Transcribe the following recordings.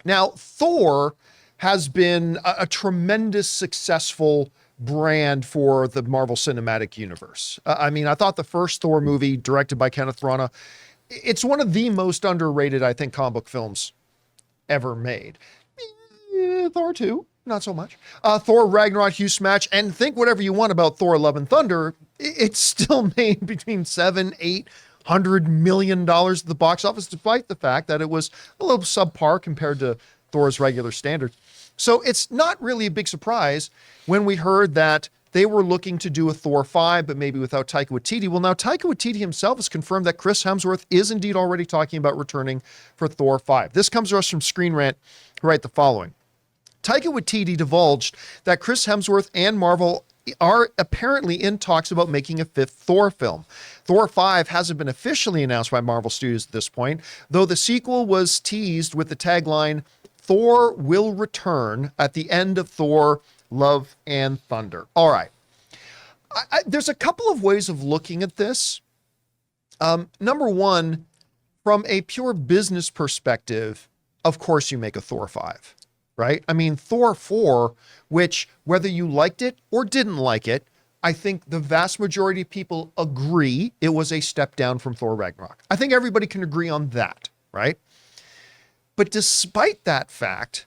Now, Thor has been a tremendous successful brand for the Marvel Cinematic Universe. I mean, I thought the first Thor movie, directed by Kenneth Branagh, it's one of the most underrated, I think, comic book films ever made. Thor 2, not so much. Thor Ragnarok huge smash, and think whatever you want about Thor Love and Thunder, it's still made between $700-800 million at the box office, despite the fact that it was a little subpar compared to Thor's regular standard. So it's not really a big surprise when we heard that they were looking to do a Thor 5, but maybe without Taika Waititi. Well, now Taika Waititi himself has confirmed that Chris Hemsworth is indeed already talking about returning for Thor 5. This comes to us from Screen Rant, who write the following. Taika Waititi divulged that Chris Hemsworth and Marvel are apparently in talks about making a fifth Thor film. Thor 5 hasn't been officially announced by Marvel Studios at this point, though the sequel was teased with the tagline, Thor will return at the end of Thor Love and Thunder. All right. There's a couple of ways of looking at this. Number one, from a pure business perspective, of course you make a Thor 5, right? I mean, Thor 4, which whether you liked it or didn't like it, I think the vast majority of people agree it was a step down from Thor Ragnarok. I think everybody can agree on that, right? But despite that fact,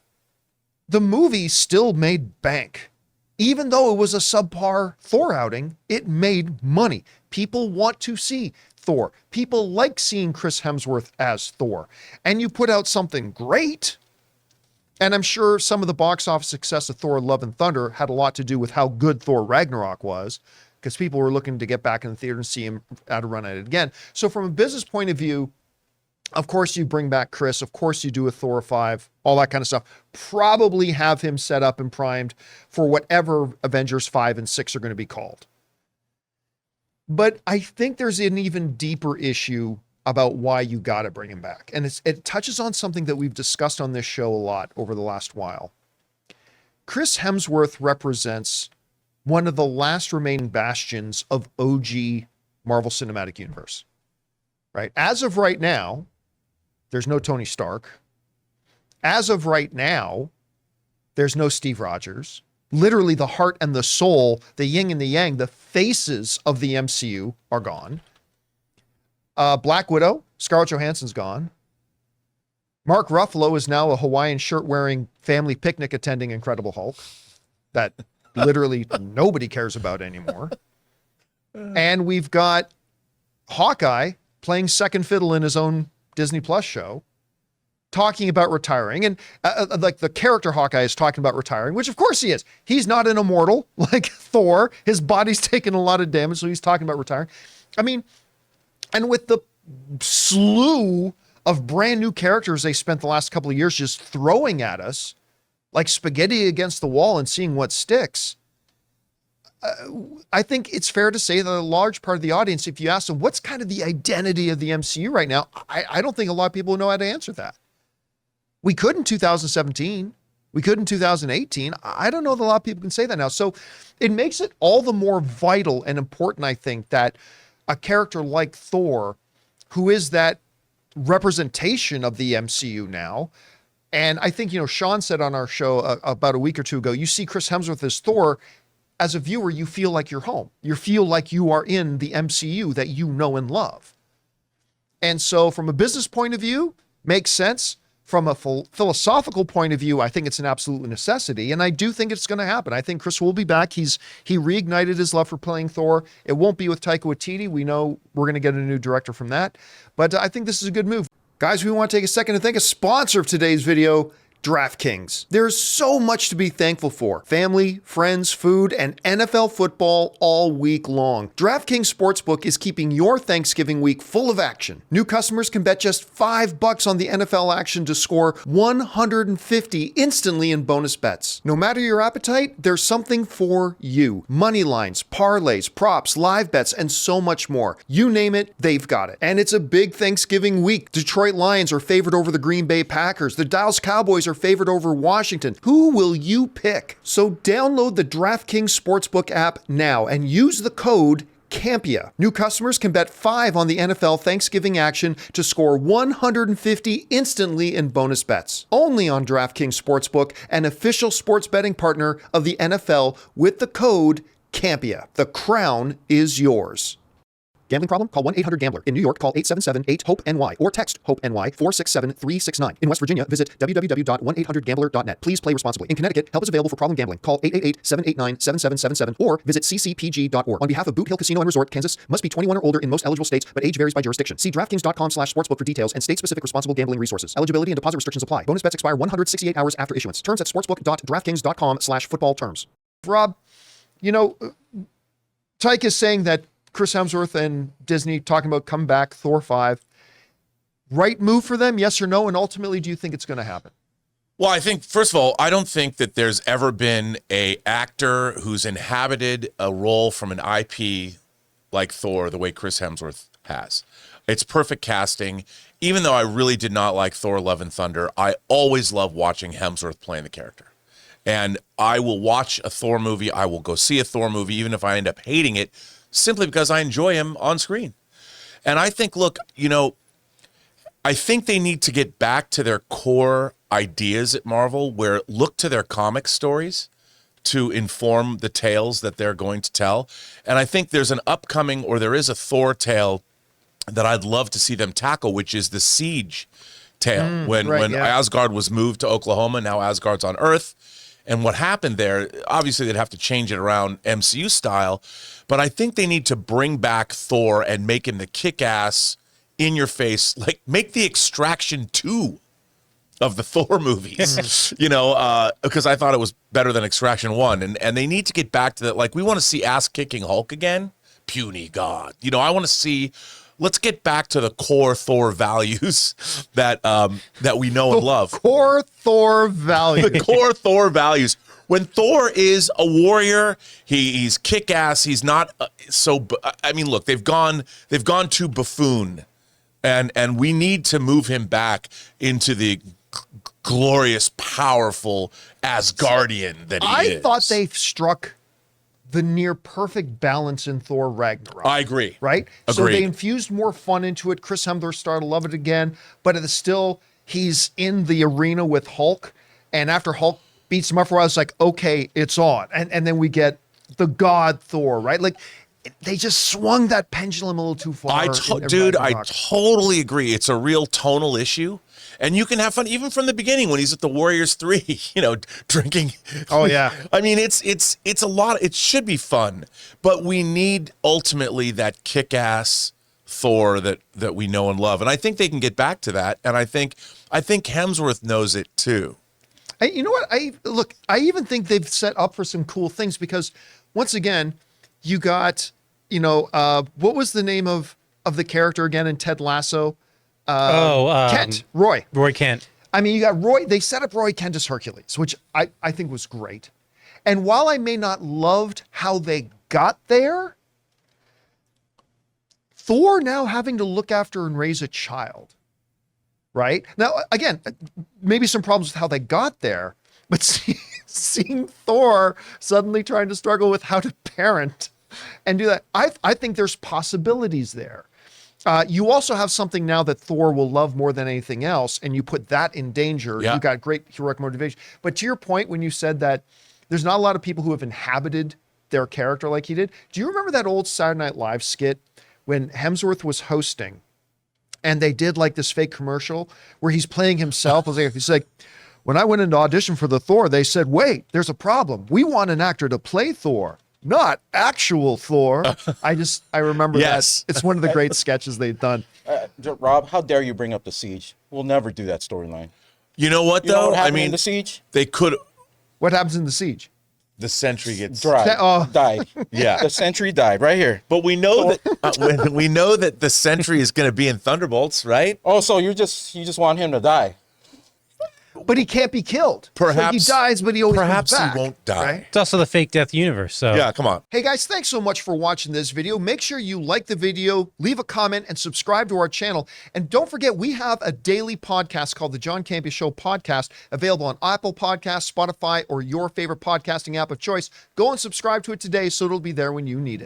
the movie still made bank. Even though it was a subpar Thor outing, it made money. People want to see Thor. People like seeing Chris Hemsworth as Thor. And you put out something great. And I'm sure some of the box office success of Thor Love and Thunder had a lot to do with how good Thor Ragnarok was, because people were looking to get back in the theater and see him at a run at it again. So from a business point of view, of course you bring back Chris, of course you do a Thor 5, all that kind of stuff. Probably have him set up and primed for whatever Avengers 5 and 6 are going to be called. But I think there's an even deeper issue about why you got to bring him back. And it touches on something that we've discussed on this show a lot over the last while. Chris Hemsworth represents one of the last remaining bastions of OG Marvel Cinematic Universe, right? As of right now, there's no Tony Stark. As of right now, there's no Steve Rogers. Literally the heart and the soul, the yin and the yang, the faces of the MCU are gone. Black Widow, Scarlett Johansson's gone. Mark Ruffalo is now a Hawaiian shirt wearing family picnic attending Incredible Hulk that literally nobody cares about anymore. And we've got Hawkeye playing second fiddle in his own Disney Plus show, talking about retiring. And like the character Hawkeye is talking about retiring, which of course he is. He's not an immortal like Thor. His body's taken a lot of damage, so he's talking about retiring. I mean, and with the slew of brand new characters they spent the last couple of years just throwing at us like spaghetti against the wall and seeing what sticks, I think it's fair to say that a large part of the audience, if you ask them, what's kind of the identity of the MCU right now? I don't think a lot of people know how to answer that. We could in 2017. We could in 2018. I don't know that a lot of people can say that now. So it makes it all the more vital and important, I think, that a character like Thor, who is that representation of the MCU now, and I think, Sean said on our show about a week or two ago, you see Chris Hemsworth as Thor, as a viewer, you feel like you're home. You feel like you are in the MCU that you know and love. And so from a business point of view, makes sense. From a philosophical point of view, I think it's an absolute necessity. And I do think it's going to happen. I think Chris will be back. He reignited his love for playing Thor. It won't be with Taika Waititi. We know we're going to get a new director from that. But I think this is a good move. Guys, we want to take a second to thank a sponsor of today's video, DraftKings. There's so much to be thankful for. Family, friends, food, and NFL football all week long. DraftKings Sportsbook is keeping your Thanksgiving week full of action. New customers can bet just $5 on the NFL action to score $150 instantly in bonus bets. No matter your appetite, there's something for you. Money lines, parlays, props, live bets, and so much more. You name it, they've got it. And it's a big Thanksgiving week. Detroit Lions are favored over the Green Bay Packers. The Dallas Cowboys are favored over Washington. Who will you pick? So download the DraftKings Sportsbook app now and use the code Campea. New customers can bet 5 on the NFL Thanksgiving action to score 150 instantly in bonus bets. Only on DraftKings Sportsbook, an official sports betting partner of the NFL, with the code Campea. The crown is yours. Gambling problem? Call 1-800-GAMBLER. In New York, call 877-8-HOPE-NY or text HOPE-NY 467-369. In West Virginia, visit www.1800gambler.net. Please play responsibly. In Connecticut, help is available for problem gambling. Call 888-789-7777 or visit ccpg.org. On behalf of Boot Hill Casino and Resort, Kansas, must be 21 or older in most eligible states, but age varies by jurisdiction. See DraftKings.com/sportsbook for details and state-specific responsible gambling resources. Eligibility and deposit restrictions apply. Bonus bets expire 168 hours after issuance. Terms at sportsbook.draftkings.com/football terms. Rob, you know, Tyke is saying that Chris Hemsworth and Disney talking about come back, Thor 5. Right move for them, yes or no? And ultimately, do you think it's going to happen? Well, I think, first of all, I don't think that there's ever been a actor who's inhabited a role from an IP like Thor the way Chris Hemsworth has. It's perfect casting. Even though I really did not like Thor Love and Thunder, I always love watching Hemsworth playing the character. And I will watch a Thor movie. I will go see a Thor movie, even if I end up hating it, simply because I enjoy him on screen. And I think, look, you know, I think they need to get back to their core ideas at Marvel, where look to their comic stories to inform the tales that they're going to tell. And I think there's an upcoming, or there is a Thor tale that I'd love to see them tackle, which is the Siege tale. When Asgard was moved to Oklahoma, now Asgard's on Earth. And what happened there, obviously they'd have to change it around MCU style, but I think they need to bring back Thor and make him the kick-ass, in-your-face, like make the Extraction 2 of the Thor movies, you know, because I thought it was better than Extraction 1. And they need to get back to that. Like, we want to see ass-kicking Hulk again, puny God. You know, I want to see, let's get back to the core Thor values that we know and love. Core Thor values. The core Thor values. When Thor is a warrior, he's kick-ass. He's not I mean, look, they've gone too buffoon, and we need to move him back into the glorious, powerful Asgardian that he is. I thought they've struck the near perfect balance in Thor Ragnarok. I agree. Right? Agreed. So they infused more fun into it. Chris Hemsworth started to love it again, but it's still, he's in the arena with Hulk, and after Hulk beats him up for a while, it's like, okay, it's on. And then we get the God Thor, right? Like, they just swung that pendulum a little too far. I totally agree. It's a real tonal issue. And you can have fun even from the beginning when he's at the Warriors 3, you know, drinking. Oh, yeah. I mean, it's a lot. It should be fun. But we need ultimately that kick-ass Thor that we know and love. And I think they can get back to that. And I think Hemsworth knows it too. You know what? I even think they've set up for some cool things because, once again, you got, you know, what was the name of the character again in Ted Lasso? Kent. Roy Kent. I mean, you got Roy. They set up Roy Kent as Hercules, which I think was great. And while I may not loved how they got there, Thor now having to look after and raise a child. Right? Now, again, maybe some problems with how they got there, but seeing Thor suddenly trying to struggle with how to parent and do that, I think there's possibilities there. You also have something now that Thor will love more than anything else, and you put that in danger. Yeah. You got great heroic motivation. But to your point, when you said that there's not a lot of people who have inhabited their character like he did, do you remember that old Saturday Night Live skit when Hemsworth was hosting? And they did like this fake commercial where he's playing himself. He's like, when I went into audition for the Thor, they said, wait, there's a problem. We want an actor to play Thor, not actual Thor. I remember that. It's one of the great sketches they've done. Rob, how dare you bring up the Siege? We'll never do that storyline. You know what, though? You know what happened in the Siege? They could. What happens in the Siege? The Sentry gets died. Yeah, the Sentry died right here. But we know that we know that the Sentry is going to be in Thunderbolts, right? Oh, so you just want him to die? But he can't be killed. Perhaps so he dies, but he always perhaps comes back, he won't die. Right? It's also the fake death universe. So yeah, come on. Hey guys, thanks so much for watching this video. Make sure you like the video, leave a comment, and subscribe to our channel. And don't forget, we have a daily podcast called the John Campea Show podcast, available on Apple Podcasts, Spotify, or your favorite podcasting app of choice. Go and subscribe to it today so it'll be there when you need it.